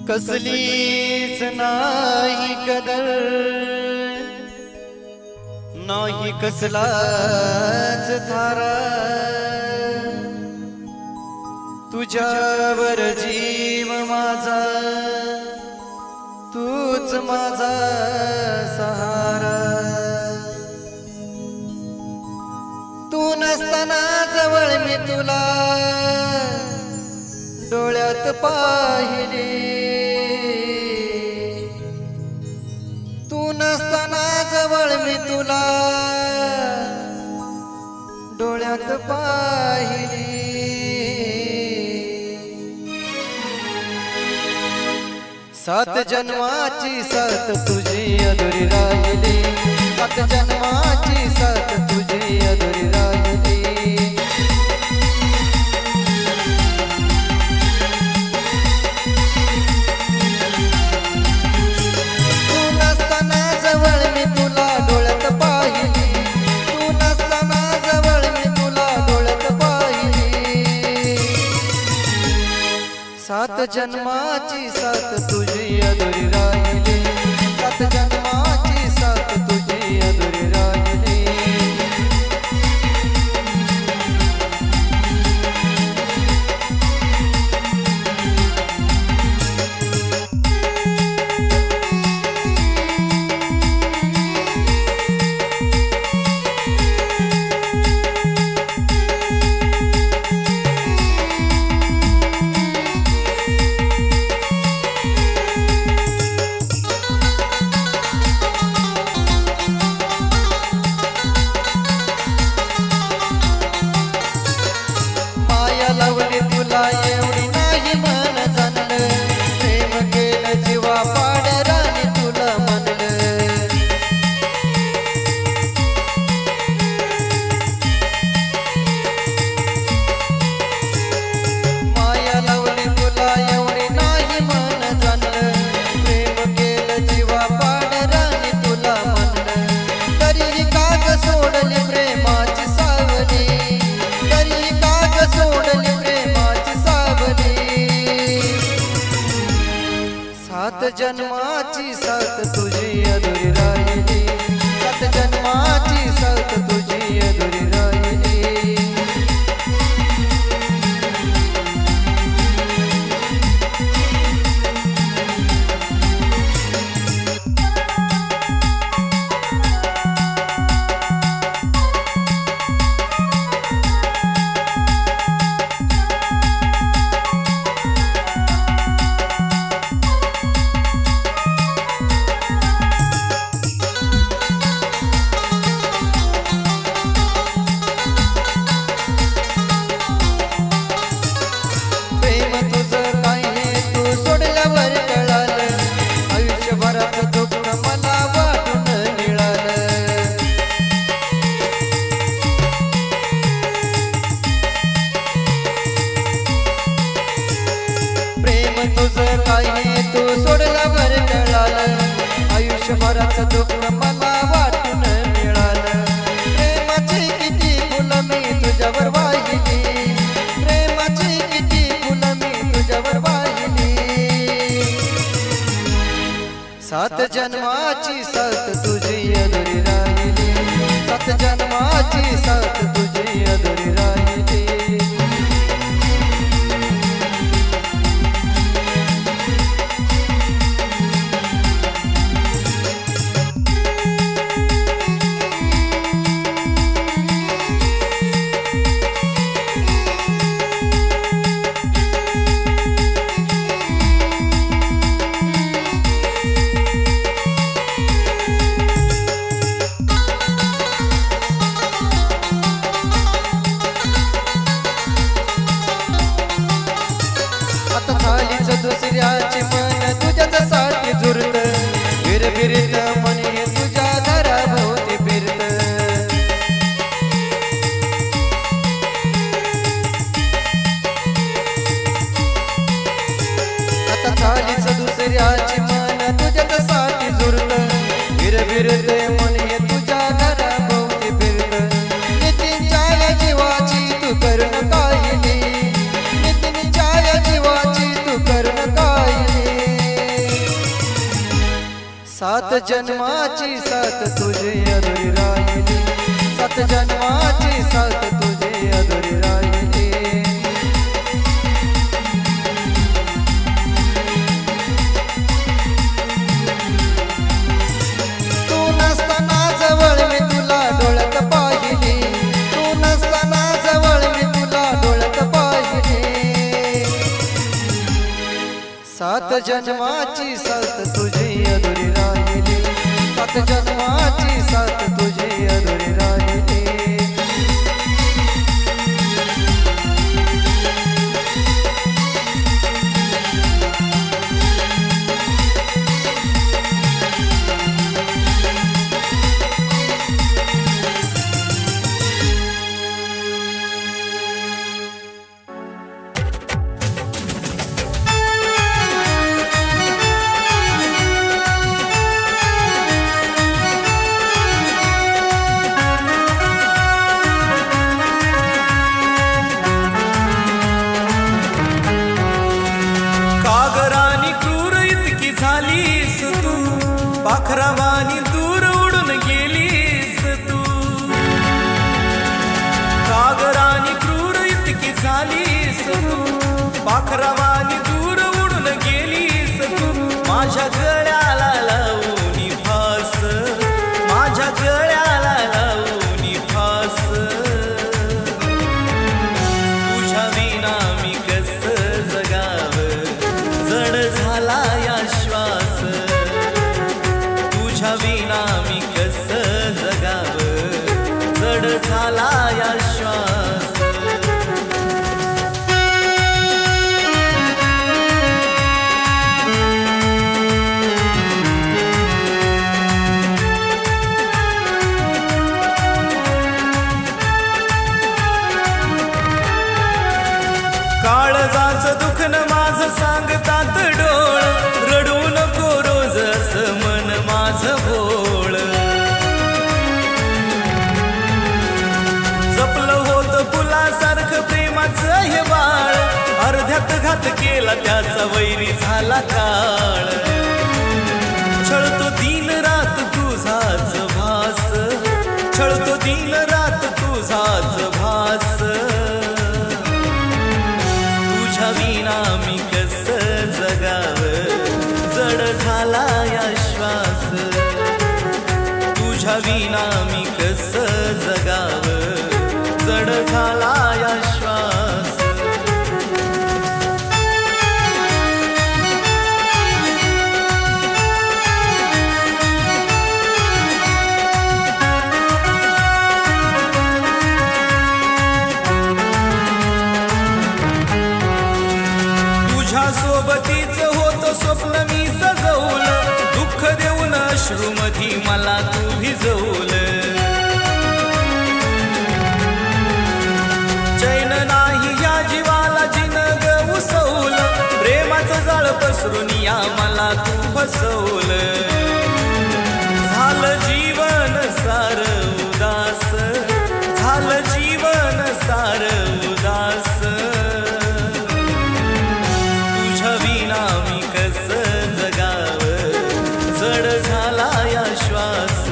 कसलीच नाही कदर नाही कसलाच थारा तुझ्यावर जीव माझा तूच माझा सहारा तू नसताना जवळ मी तुला डोळ्यात पाहिले तू नसताना जवळ मी तुला डोळ्यात पाहिले सात जन्माची साथ तुझी अधुरी राहिली सात जन्माची साथ तुझी अधुरी राहिली सात जन्माची साथ तुझी अधुरी राहिली सात जन्माची साथ तुझी अधुरी राहिली लावली तुला एवढी नाही मन जाणलं प्रेम केलं जीवा पाडराने तुला म्हणलं माया लावली तुला एवढी नाही मन जाणलं प्रेम केलं जीवा पाडराने तुला म्हणलं तरी काग सोडली प्रेमाची सावली तरी काग सोडली सात जन्माची साथ तुझी अधुरी राहिली सात जन्माची साथ तुझी अधुरी राहिली तुझं काही तू सोडल्यावर कळालं आयुष्यभराचं दुःख मला वाटून मिळालं प्रेमाची किती फुलं मी तुझ्यावर वाहिली प्रेमाची किती फुलं मी तुझ्यावर वाहिली सात जन्माची साथ तुझी अधुरी राहिली सात जन्माची साथ तुझी अधुरी राहिली दुसऱ्याची मन तुझ्यासाठी झुरत फिरत मन हे तुझ्या घराभोवती फिरत आता झालीच दुसऱ्याची मन तुझ्यासाठी झुरत फिरत मन हे तुझ्या घराभोवती फिरत नितीनच्या जीवाची तू करून काहिली नितीनच्या जीवाची तू करून काहिली सात जन्माची साथ तुझी अधुरी राहिली, सात जन्माची साथ तुझी अधुरी राहिली. तू नसताना जवळ मी तुला डोळ्यात पाहिली, तू नसताना जवळ मी तुला डोळ्यात पाहिली. सात जन्माची साथ तुझी अधुरी राहिली, सात जन्माची साथ तुझी अधुरी राहिली. पाखरावानी दूर उडून गेलीस तू, कागरानी क्रूर इतकी झालीस तू, पाखरावानी दूर उडून गेलीस तू. माझ्या गळ्याला लावून फास, माझ्या गळ्याला लावून फास. तुझ्या विना मी कसं जगावं, जड झाला या श्वास. तुझ्या विना मी कसं जगावं, जड झाला या श्वास. काळजाचं दुखणं माझं सांगतात डोळ, रडू नको रोज असं मन माझं भोळ. जपलं होतं फुलासारखं प्रेमाचं हे बाळ, अर्ध्यात घात केला त्याचा वैरी झाला काळ. छळतो दिन रात तुझाच भास, छळतो दिन रात तुझाच भास. तुझ्या विना मी कसं जगावं, जड झाला या श्वास. तुझ्या विना मी कसं जगावं, जड झाला या श्वास. तुझ्या सोबतीचं होतं स्वप्न मी सजवलं, दुःख देऊन अश्रूमधी मला तू भिजवलं. चैन नाही या जीवाला जिनग उसवलं, प्रेमाचं जाळ पसरून या मला तू फसवलं. झालं जीवन सार उदास, झालं जीवन सार उदास. तुझ्या विना मी कसं जगावं, जड झाला या श्वास.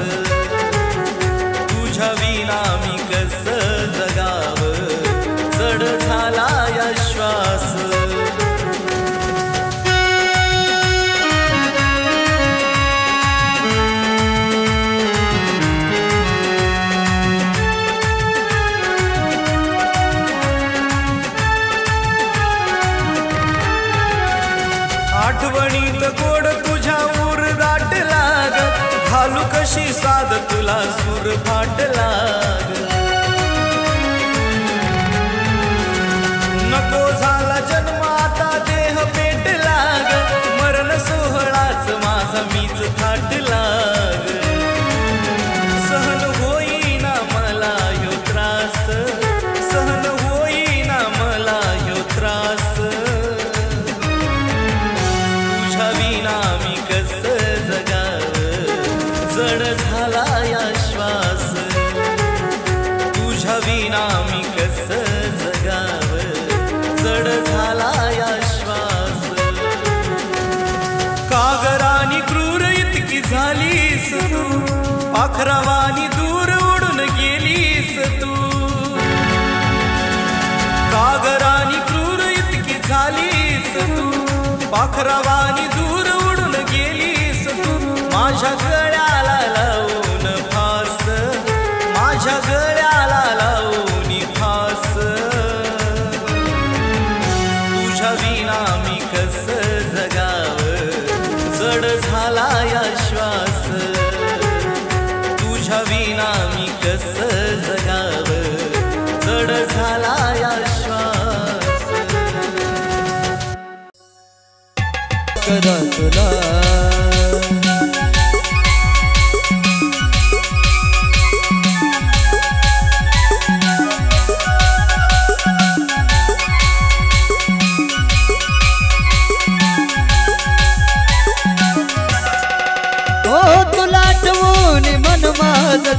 तुझ्या विना मी कसं जगावं, जड झाला या श्वास. आठवणीत गोड तुझ्या उर दाट लाग, घालू कशी साध तुला सूर फाट लाग. नको झाला जन्म आता देह पेट लाग, मरण सोहळाच माझा मीच थाट लाग. सहन होईना मला ह्यो त्रास, सहन होईना मला ह्यो त्रास. तुझ्या विना मी कसं जगावं, जड झाला या श्वास. तुझ्या विना मी कसं जगावं, जड झाला या श्वास. पाखरावानी दूर उडून गेलीस तू, कागरानी क्रूर इतकी झालीस तू, पाखरावानी दूर उडून गेलीस तू, माझ्या गळ्याला लावून फास, माझ्या गळ्याला लावून फास, तुझ्या विना मी कस जगाव, जड झाला या श्वास, तुझ्या विना मी कस जगाव, जड झाला या श्वास. करा तुला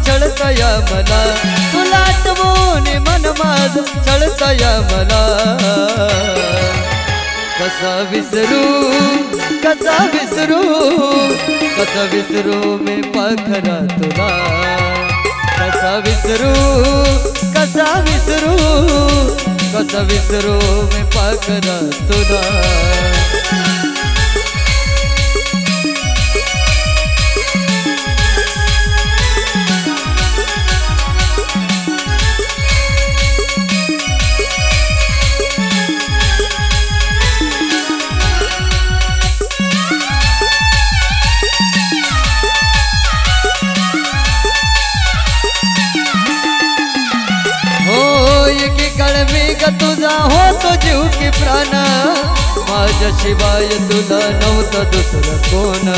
छळतया मला, तुला आठवून मन माझ छळतया मला, कसा विसरू, कसा विसरू, कसा विसरू मी पाखरा तुला, कसा विसरू, कसा विसरू, कसा विसरू मी पाखरा तुला. तुझा होतो जीव की प्राण, माझ्या शिवाय तुला नव्हतं दुसरं कोण.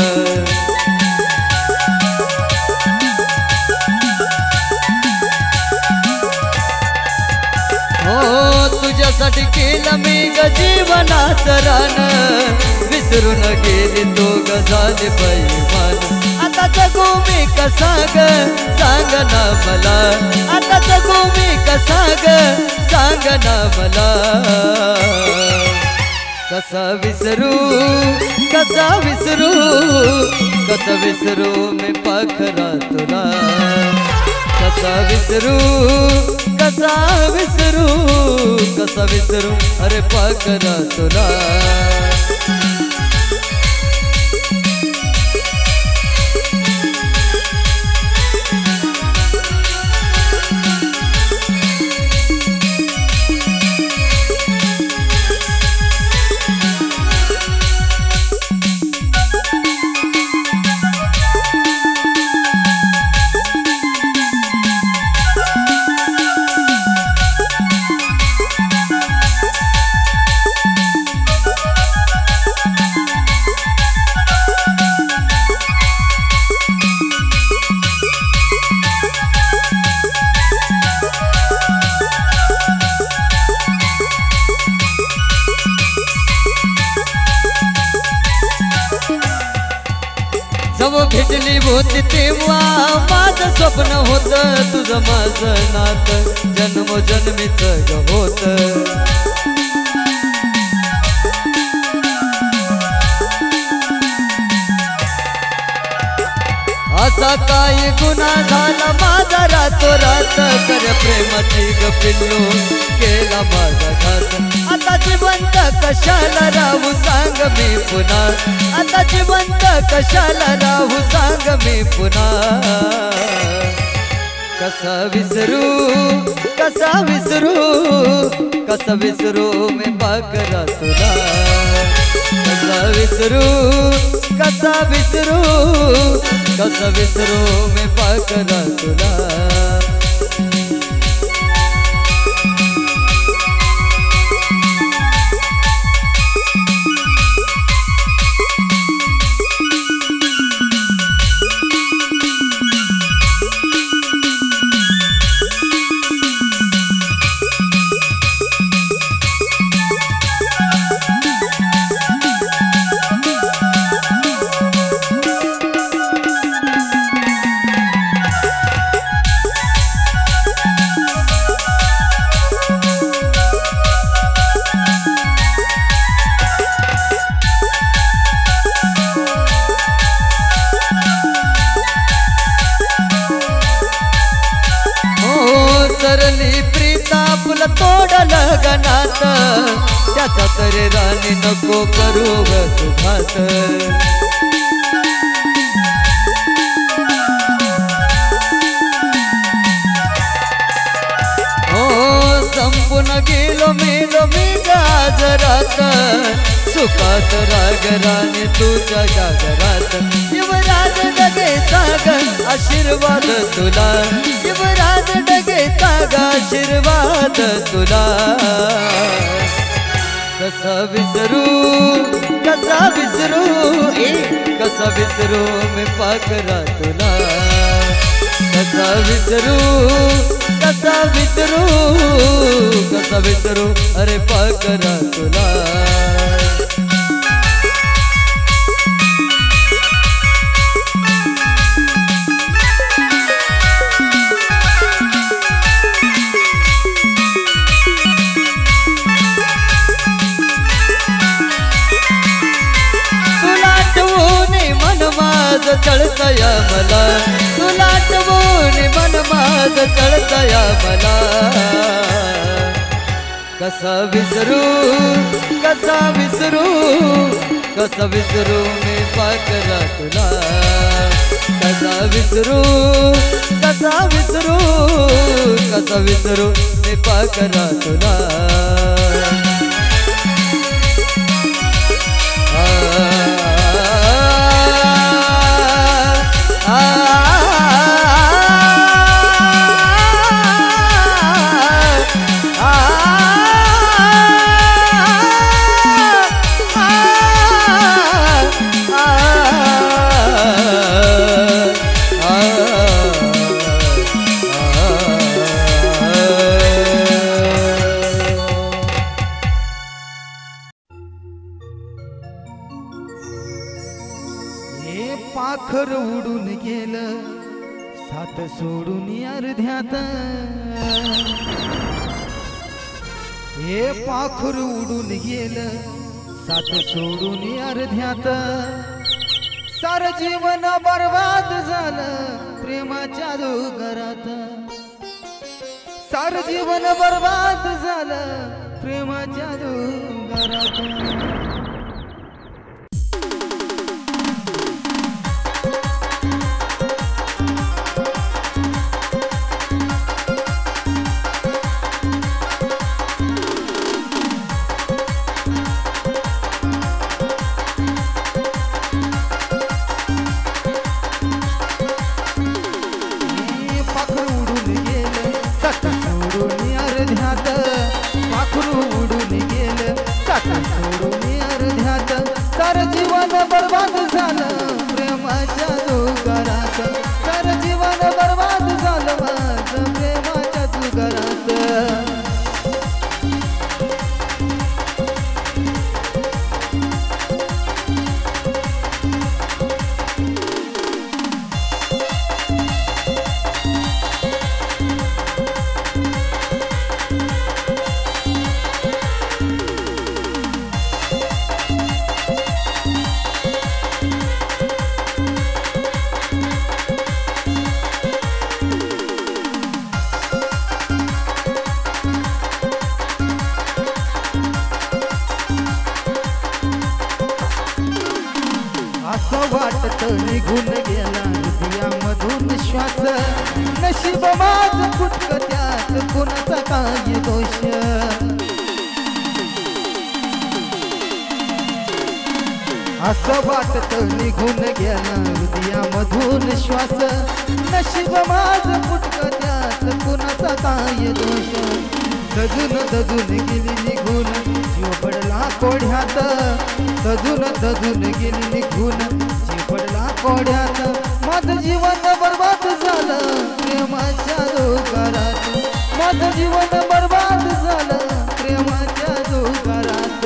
हो तुझ्यासाठी केलं मी ग जीवनाचं रान, विसरून गेली तो ग झाले बैमान. आता जगू मी कसा ग सांग ना मला, आता जगू मी कसा ग सांग ना मला, कसा विसरू, कसा विसरू, कसा विसरू मी पाखरा तुला, कसा विसरू, कसा विसरू, कसा विसरू अरे पाखरा तुला. जेव्हा भेटली होती तेव्हा माझं स्वप्न होत, तुझं माझं नात जन्मोजन्मीच होत. असा काय गुन्हा झाला माझा रातोरात, कर प्रेमाची ग पिल्लू केला माझा घात. आता जिवंत कशाला राहू सांग मी पुन्हा, आता जिवंत कशाला राहू सांग मी पुन्हा. कसा विसरू, कसा विसरू, कसा विसरू मी पाखरा तुला, कसा विसरू, कसा विसरू, कसा विसरू मी पाखरा तुला. तोडल गणात त्याचा तरी राणी नको करू ग तू घात संपून गेलो मेलो मी गाजरात सुखात राग राणी तुझ्या गाजरात युवराज डगेचा ग आशीर्वाद तुला युवराज डगेचा ग आशीर्वाद तुला कसा विसरू कसा विसरू मी पाकरा तुला कसा विसरू अरे पाकरा तुला चढतया मला तुला आठवून मन माझ चढतया मला कसा विसरू मी पाकरा तुला कसा विसरू मी पाकरा तुला पाखर उडून गेलं सात सोडून अर्ध्यात हे पाखर उडून गेलं सात सोडून अर्ध्यात सार जीवन बर्बाद झालं प्रेमाच्या डोंगरात सार जीवन बर्बाद झालं प्रेमाच्या डोंगरात सार जीवन बर्बाद झालं प्रेमाच्या जुगारात सार जीवन बर्बाद झालं माझं प्रेमाच्या जुगारात वाटत निघून गेला हृदयामधून श्वास नशीब माझं फुटक त्यात कुणाचा काय दोष असं वाटत निघून गेला हृदयामधून श्वास नशीब माझं फुटक त्यात कुणाचा काय दोष सजून गेली निघून जीव पडला कोढ्यात सजून गेली निघून जीव पडला कोढ्यात माझं जीवन बर्बाद झालं प्रेमाच्या डोंगरात माझं जीवन बर्बाद झालं प्रेमाच्या डोंगरात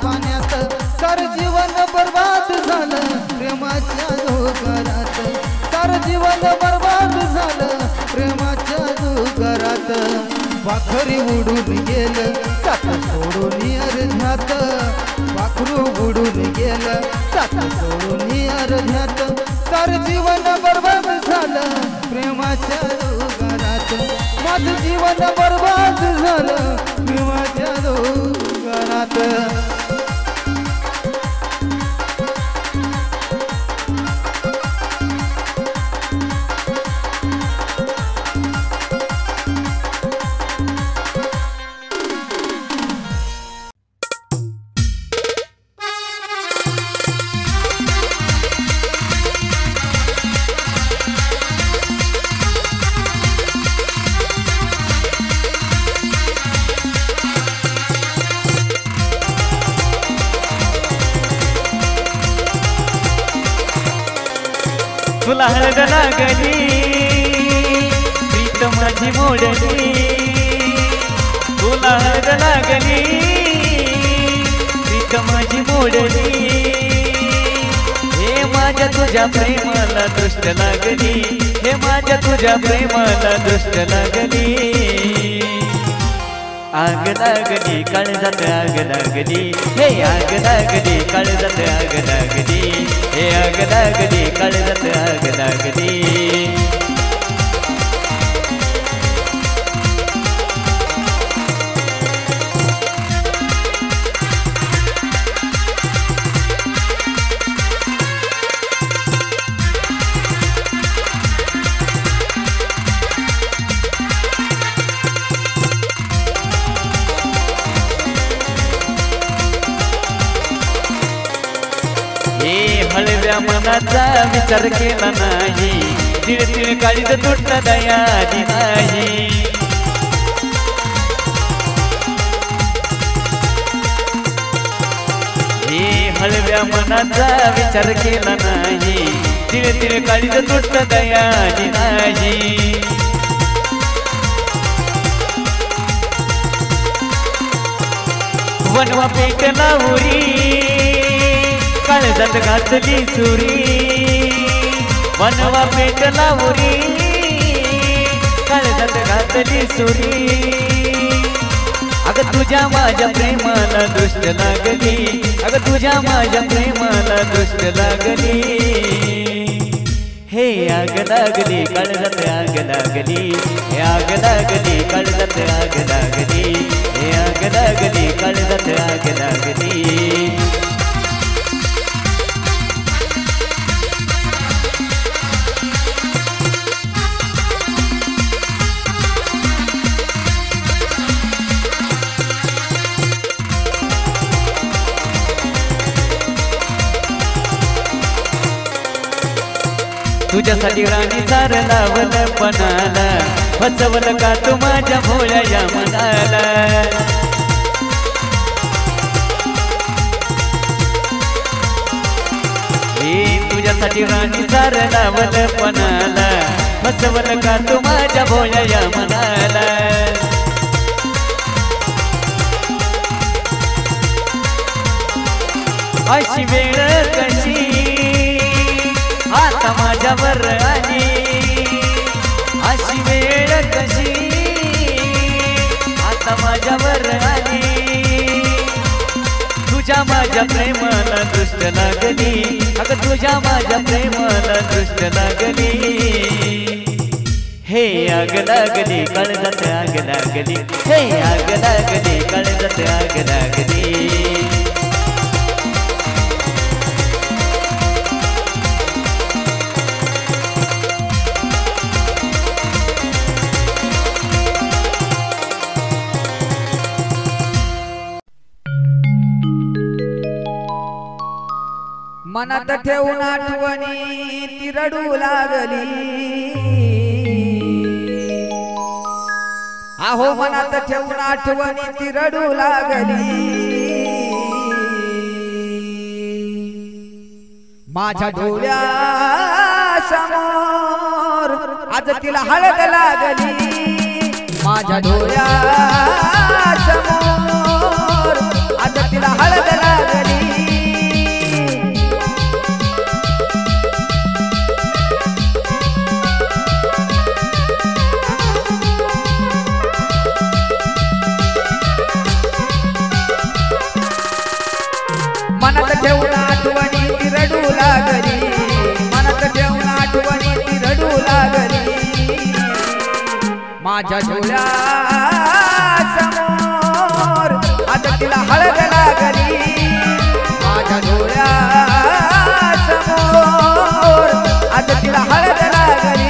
पाण्यात सार जीवन बर्बाद झालं प्रेमाच्या जुगारात सार जीवन बर्बाद झालं प्रेमाच्या जुगारात पाखरी उडून गेलं सात सोडून अर्ध्यात पाखरू उडून गेलं सात सोडून अर्ध्यात सार जीवन बर्बाद झालं प्रेमाच्या जुगारात माझं जीवन बर्बाद झालं प्रेमाच्या जुगारात तुला हळद लागली प्रीत माझी मोडली तुला हळद लागली प्रीत माझी मोडली हे माझ्या तुझ्या प्रेमाला दृष्ट लागली हे माझ्या तुझ्या प्रेमाला दृष्ट लागली आग लागली काळजात आग लागली हे आग लागली काळजात आग लागली हे आग लागली काळजात आग लागली हळव्या मनाचा विचार केला नाही तिळ तिळ काळीत तुटला दयादी नाही हे हळव्या मनाचा विचार केला नाही तिळ तिळ काळीत तुटला दयादी नाही वनवा पेटला उरी काळजात घातली सुरी वनवा पेटला उरी काळजात घातली सुरी अगं तुझ्या माझ्या प्रेमाला दृष्ट लागली अगं तुझ्या माझ्या प्रेमाला दृष्ट लागली हे आग लागली काळजात आग लागली हे आग लागली काळजात आग लागली हे आग लागली काळजात आग लागली तुझ्यासाठी राणी सार लावलं पणाला फसवलं का तू माझ्या भोळ्या या मनाला हे तुझ्यासाठी राणी सार लावलं पणाला फसवलं का तू माझ्या भोळ्या या मनाला अशी वेळ कशी आता माझ्यावर आली अशी वेळ कशी आता माझ्यावर आली तुझ्या माझ्या प्रेमाला दृष्ट लागली अगं तुझ्या माझ्या प्रेमाला दृष्ट लागली हे आग लागली काळजात आग लागली हे आग लागली काळजात आग लागली मनात ठेवून आठवणी ती रडू लागली अहो मनात ठेवून आठवणी ती रडू लागली माझ्या डोळ्या समोर आज तिला हळद लागली माझ्या डोळ्या समोर आज तिला हळद लागली मनात ठेवून आठवणी ती रडू लागली मनात ठेवून आठवणी ती रडू लागली माझ्या डोळ्या समोर आता तिला हळद लागली माझ्या डोळ्या समोर आता तिला हळद लागली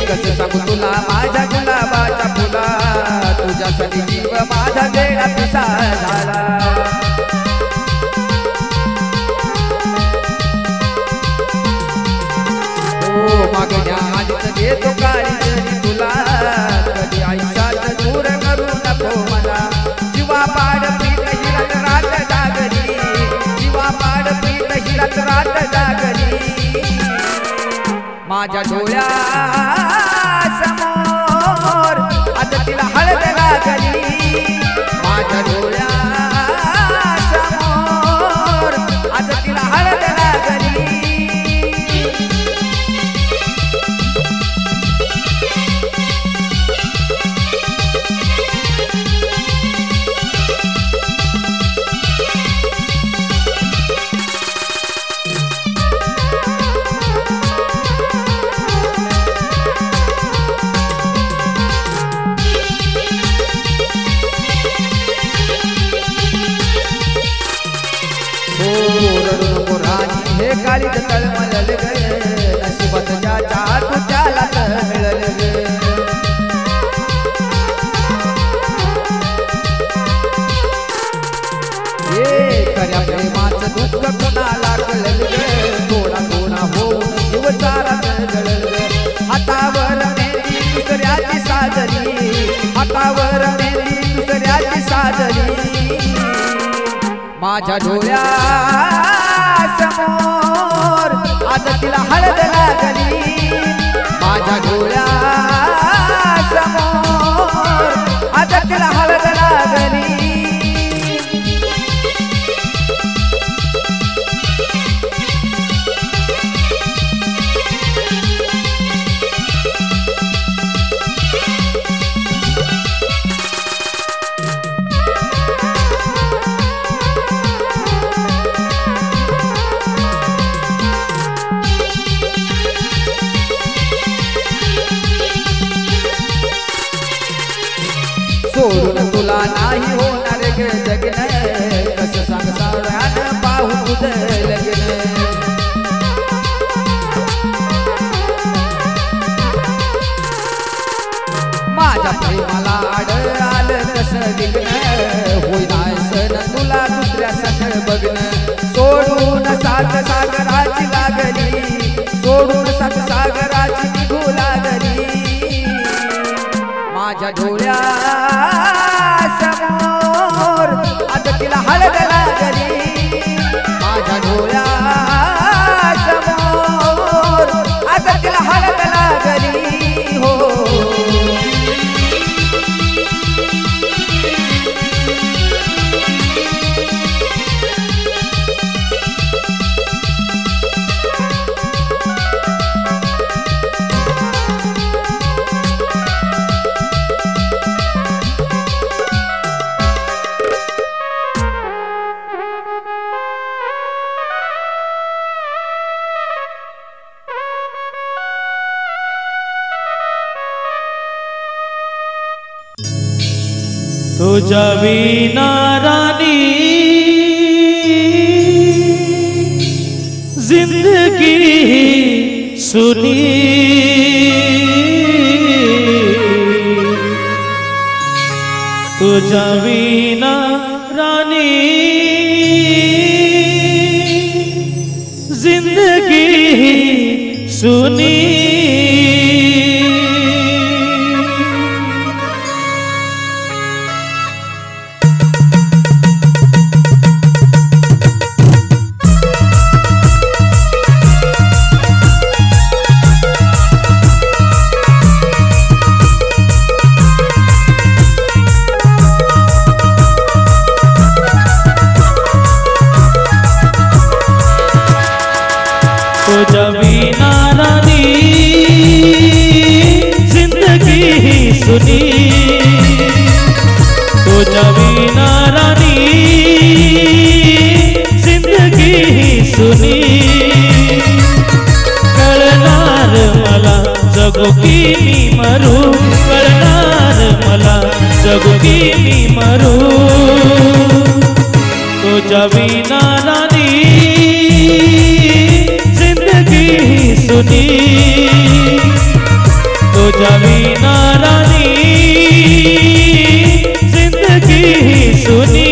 कसं सांगू तुला माझ्या गुलाबाच्या फुला तुझ्यासाठी जीव माझा वेळा पिसा झाला ओ मागण्या आधीच देतो काळी तुला कधी आयुष्यात दूर करू नको मला जीवा पाड पीठ हिरत रात जागली जीवा पाड पीठ हिरत रात जागली माझ्या डोळ्या समोर आता तिला हळद लागली माझ्या डोळ्या समोर आता तिला हळद लागली काळी तळमळल गे नशिबात ज्याच्या तुझ्याला मिळल गे हे खऱ्या प्रेमाचं दुःख कोणाला कळल गे थोडा थोडा होऊन जीव सारा जळल गे हातावर मेहंदी दुसऱ्याची साजरी हातावर मेहंदी दुसऱ्याची साजरी माझ्या डोळ्या समोर आता तिला हळद लागली माझ्या डोळ्या समोर आता तिला हळद लागली सोडून तुला नाही होणार ग जगन कसं सांग सावळ्यानं पाहू तुझं लग्न माझ्या प्रेमाला आड आलं कसं विघ्न होईना सण तुला दुसऱ्या सण बघणं सोडून सात सागराची लागली सोडून सात सागराची निघू लागली माझ्या डोळ्या समोर आता तिला हळद लागली माझ्या डोळ्या समोर आता तिला हळद लागली हो तुझ्या विना रानी जिंदगी सुनी तुझ्या विना रानी जिंदगी सुनी सुनी तुझ्या विना राणी जिंदगी ही सुनी कळणार मला जगू की मी मरू कळणार मला जगू की मी मरू तुझ्या विना राणी जिंदगी ही सुनी तुझ्या विना राणी जिंदगी ही सुनी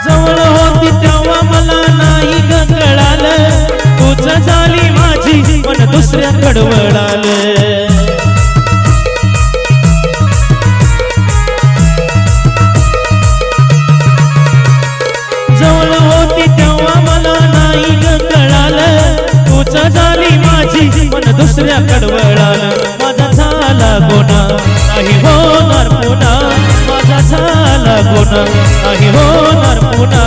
जवळ होती तेव्हा मला नाही ग कळालं तुझं झाली माझी मन दुसऱ्याकडं वळालं जवळ होती तेव्हा मला नाही ग कळालं तुझं झाली माझी मन दुसऱ्याकडं वळालं माझा झाला गुन्हा नाही होणार पुन्हा माझा झाला गुन्हा नाही होणार पुन्हा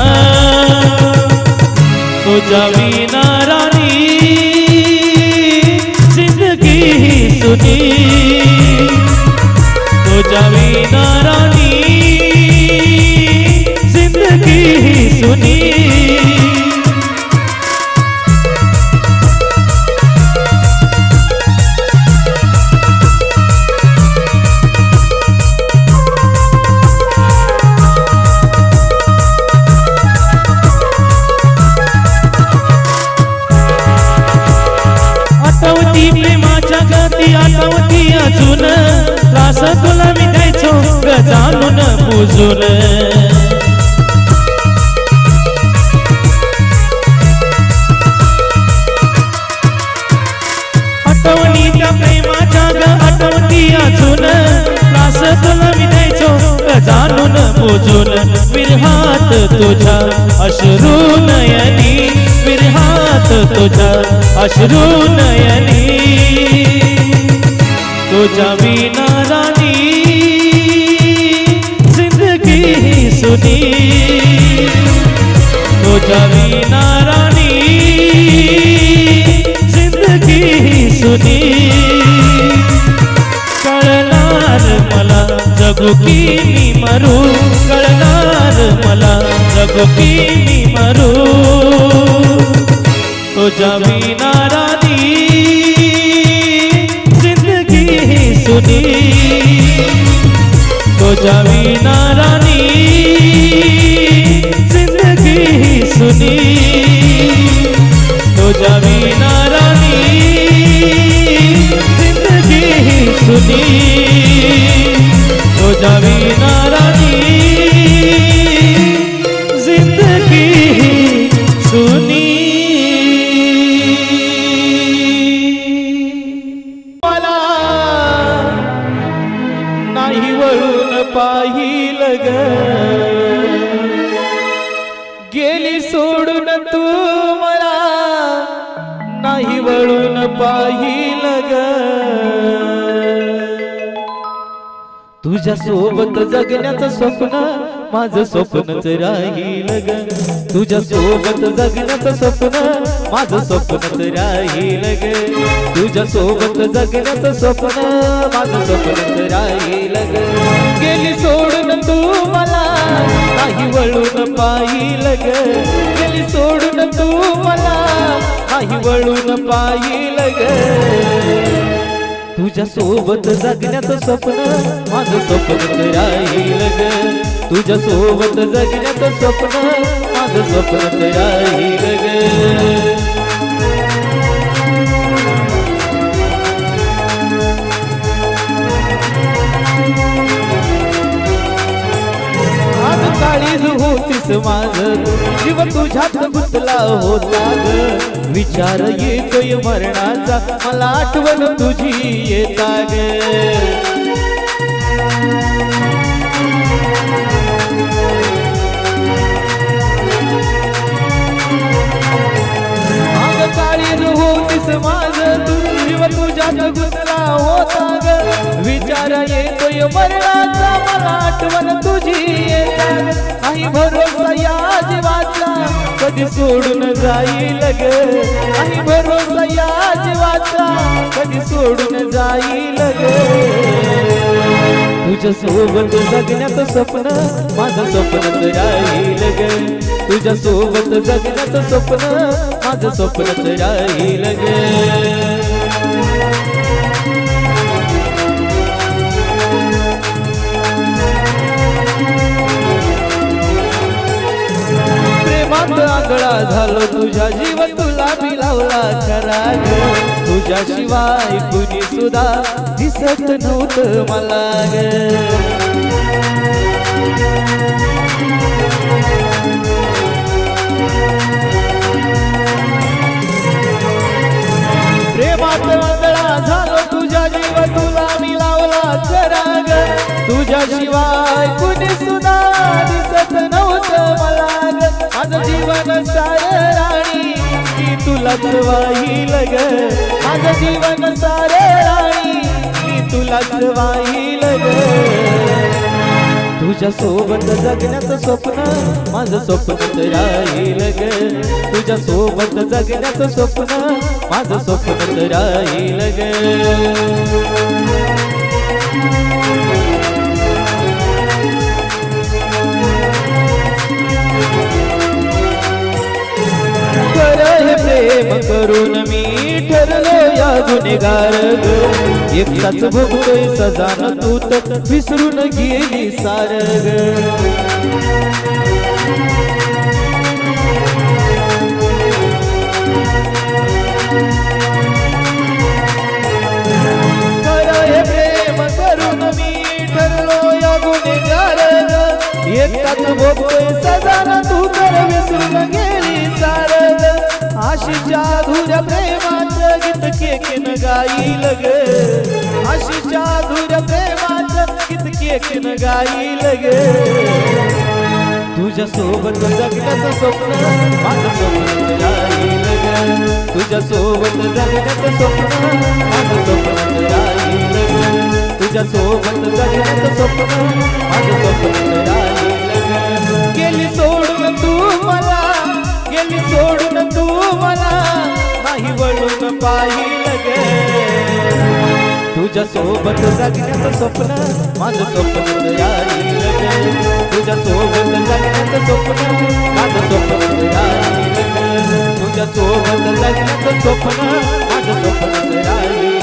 तुझ्या विना राणी जिंदगी ही सुनी तुझ्या विना राणी जिंदगी ही सुनी आठवती प्रेमाच्या गती आठवती अजून त्रास तुला मी द्यायचो ग जाणून बुजून आठवणी त्या प्रेमाच्या ग आठवती अजून त्रास तुला मी द्यायचो ग जाणून बुजून विरहात तुझ्या अश्रू नयनी विरहात तुझ्या अश्रू नयनी तुझ्या विना राणी जिंदगी ही सुनी तुझ्या विना राणी जिंदगी ही सुनी कळणार मला जगू की मी मरू कळणार मला जगू की मी मरू तुझ्या विना राणी जिंदगी ही सुनी तुझ्या विना राणी जिंदगी ही सुनी तुझ्या विना राणी जिंदगी ही सुनी तुझ्या विना राणी जिंदगी ही सुनी पाहिलं ग गेली सोडून तू मला नाही वळून पाहिलं ग तुझ्या सोबत जगण्याचं स्वप्न माझं स्वप्नच राहील ग तुझ्या सोबत जगण्याचं स्वप्न माझं स्वप्नच राहील ग तुझ्या सोबत जगण्याचं स्वप्न माझं स्वप्नच राहील ग गेली सोडून तू मला नाही वळून पाहिल ग गेली सोडून तू मला नाही वळून पाहिल ग तुझ्या सोबत जगण्याचं स्वप्न माझं स्वप्नच राहील ग तुझ्या सोबत जगण्याचं स्वप्न माझं स्वप्नच राहील ग आज काळीज होतीस माझं जीव तुझ्यात गुंतला होता ग विचार येतोय मरणाचा मला आठवण तुझी येता ग काळीज होतीस माझं येतोय मरणाचा मला आठवण तुझी येत नाही भरोसा या जीवाचा कधी सोडून जाईल ग नाही भरोसा या जीवाचा कधी सोडून जाईल ग तुझ्या सोबत जगण्याचं स्वप्न माझं स्वप्नच राहील ग तुझ्या सोबत जगण्याचं स्वप्न माझं स्वप्नच राहील ग आगळा झालो तुझ्या जीव तुला मी लावला खरा ग तुझ्याशिवाय कुणी सुद्धा दिसत नव्हतं मला ग प्रेमात आगळा झालो तुझ्या जीव तुला मी लावला खरा ग तुझ्याशिवाय कुणी सुद्धा दिसत नव्हतं मला ग माझं जीवन सारे राणी मी तुलाच वाहील ग माझं जीवन सारे राणी मी तुलाच वाहील ग तुझ्या सोबत जगण्याचं स्वप्न माझं स्वप्नच राहील ग तुझ्या सोबत जगण्याचं स्वप्न माझं स्वप्नच राहील ग प्रेम करून मी ठरलो या गुन्हेगार ग एकटाच भोगतोय सजान तू तर विसरून गेली सार ग प्रेम करून मी ठरलो या गुन्हेगार ग एकटाच भोगतोय सजान तू तर विसरून गेली सार ग आशीच्या अधुऱ्या प्रेमाचं गीत केकीन गाईल ग आशीच्या अधुऱ्या प्रेमाचं गीत केकीन गाईल ग तुझ्या सोबत जगण्याचं स्वप्न माझं स्वप्न राहील ग तुझ्या सोबत जगण्याचं स्वप्न माझं स्वप्न राहील ग तुझ्या सोबत जगण्याचं स्वप्न माझं स्वप्न राहील ग गेली सोडून तू मला गेली सोडून तू मला नाही वळून पाहिल ग तुझ्या सोबत जगण्याचं स्वप्न माझं स्वप्न राहील ग तुझ्या सोबत जगण्याचं स्वप्न माझं स्वप्न राहील ग तुझ्या सोबत जगण्याचं स्वप्न माझं स्वप्न राहील